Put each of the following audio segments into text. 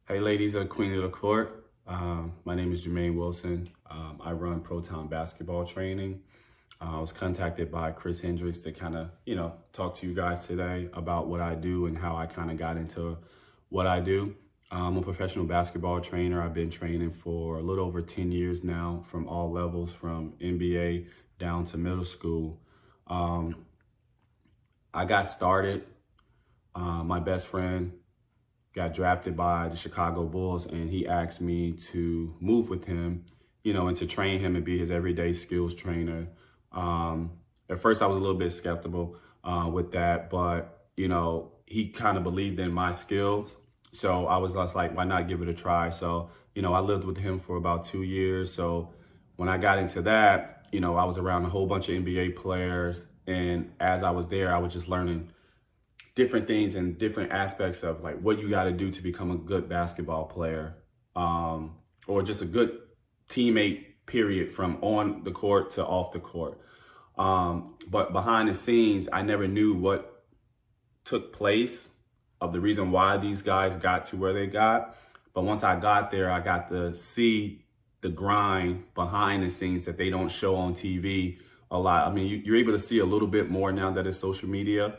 Hey, ladies of the Queen of the Court. My name is Jermaine Wilson. I run Proton basketball training. I was contacted by Chris Hendricks to kind of, talk to you guys today about what I do and how I kind of got into what I do. I'm a professional basketball trainer. I've been training for a little over 10 years now from all levels, from NBA down to middle school. Um, I got started. My best friend got drafted by the Chicago Bulls, and he asked me to move with him, and to train him and be his everyday skills trainer. Um, at first, I was a little bit skeptical with that, but he kind of believed in my skills, so I was just like, why not give it a try? So, I lived with him for about 2 years. So when I got into that, I was around a whole bunch of NBA players, and as I was there, I was just learning different things and different aspects of like what you got to do to become a good basketball player, or just a good teammate, period, from on the court to off the court. But behind the scenes, I never knew what took place of the reason why these guys got to where they got. But once I got there, I got to see the grind behind the scenes that they don't show on TV a lot. I mean, you're able to see a little bit more now that it's social media,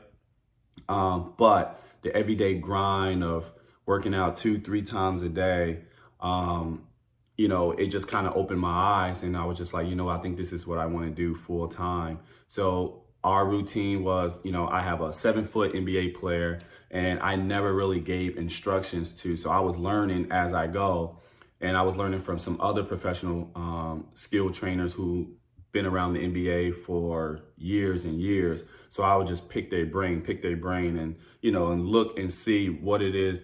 but the everyday grind of working out 2, 3 times a day, it just kind of opened my eyes, and I was just like, I think this is what I want to do full time. So our routine was, I have a 7 foot NBA player, and I never really gave instructions to. So I was learning as I go, and I was learning from some other professional skill trainers who been around the NBA for years and years. So I would just pick their brain, and and look and see what it is,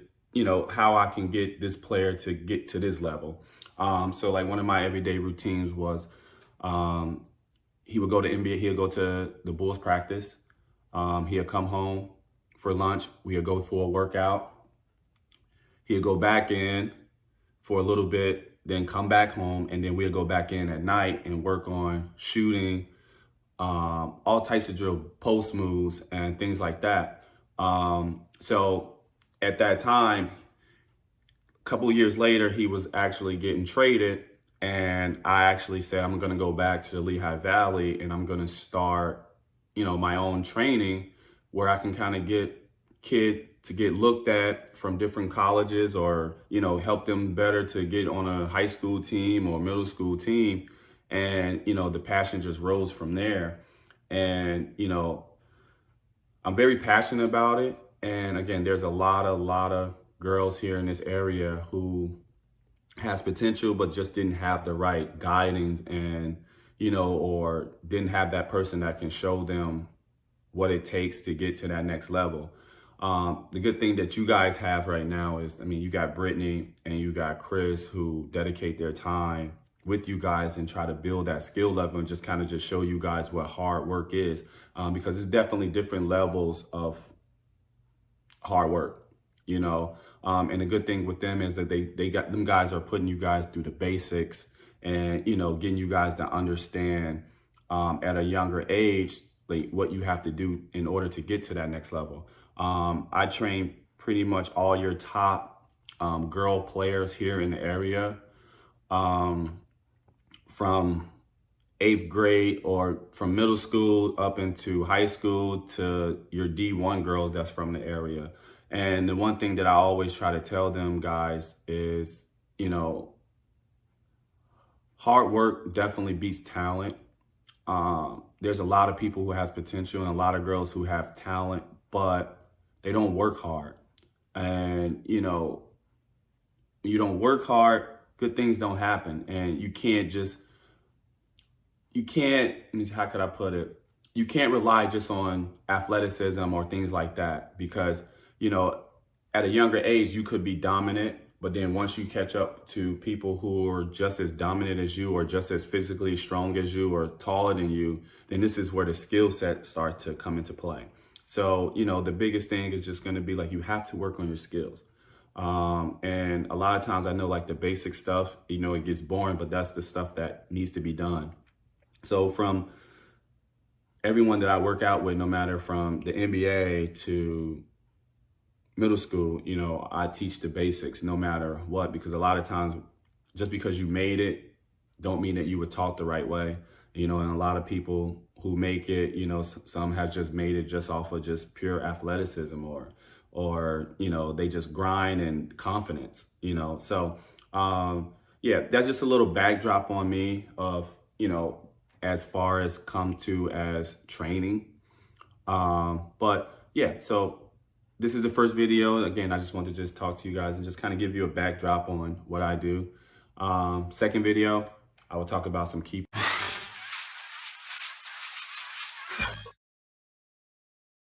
how I can get this player to get to this level. So like one of my everyday routines was, um, he would go to NBA, he'll go to the Bulls practice. He'll come home for lunch. We'll go for a workout. He'll go back in for a little bit, then come back home, and then we'll go back in at night and work on shooting, all types of drill, post moves, and things like that. So at that time, a couple of years later, he was actually getting traded, and I actually said I'm going to go back to the Lehigh Valley, and I'm going to start, my own training where I can kind of get kids to get looked at from different colleges, or help them better to get on a high school team or middle school team. And the passion just rose from there. And I'm very passionate about it. And again, there's a lot of girls here in this area who has potential, but just didn't have the right guidance, and or didn't have that person that can show them what it takes to get to that next level. The good thing that you guys have right now is, I mean, you got Brittany and you got Chris, who dedicate their time with you guys and try to build that skill level and just kind of just show you guys what hard work is, because it's definitely different levels of hard work, and the good thing with them is that they got them guys are putting you guys through the basics, and getting you guys to understand, at a younger age, like what you have to do in order to get to that next level. I train pretty much all your top girl players here in the area, um, from eighth grade or from middle school up into high school to your D1 girls that's from the area. And the one thing that I always try to tell them guys is, hard work definitely beats talent. There's a lot of people who has potential and a lot of girls who have talent, but they don't work hard. And, you don't work hard, good things don't happen. And how could I put it? You can't rely just on athleticism or things like that, because, you know, at a younger age, you could be dominant, but then once you catch up to people who are just as dominant as you, or just as physically strong as you, or taller than you, then this is where the skill set starts to come into play. So, the biggest thing is just going to be like, you have to work on your skills. And a lot of times I know like the basic stuff, it gets boring, but that's the stuff that needs to be done. So from everyone that I work out with, no matter from the NBA to middle school, you know, I teach the basics no matter what, because a lot of times just because you made it don't mean that you were taught the right way, you know, and a lot of people who make it, you know, some have just made it just off of just pure athleticism, or, you know, they just grind and confidence, you know. So, yeah, that's just a little backdrop on me of, you know, as far as come to as training. But yeah, so this is the first video. Again, I just want to just talk to you guys and just kind of give you a backdrop on what I do. Second video, I will talk about some key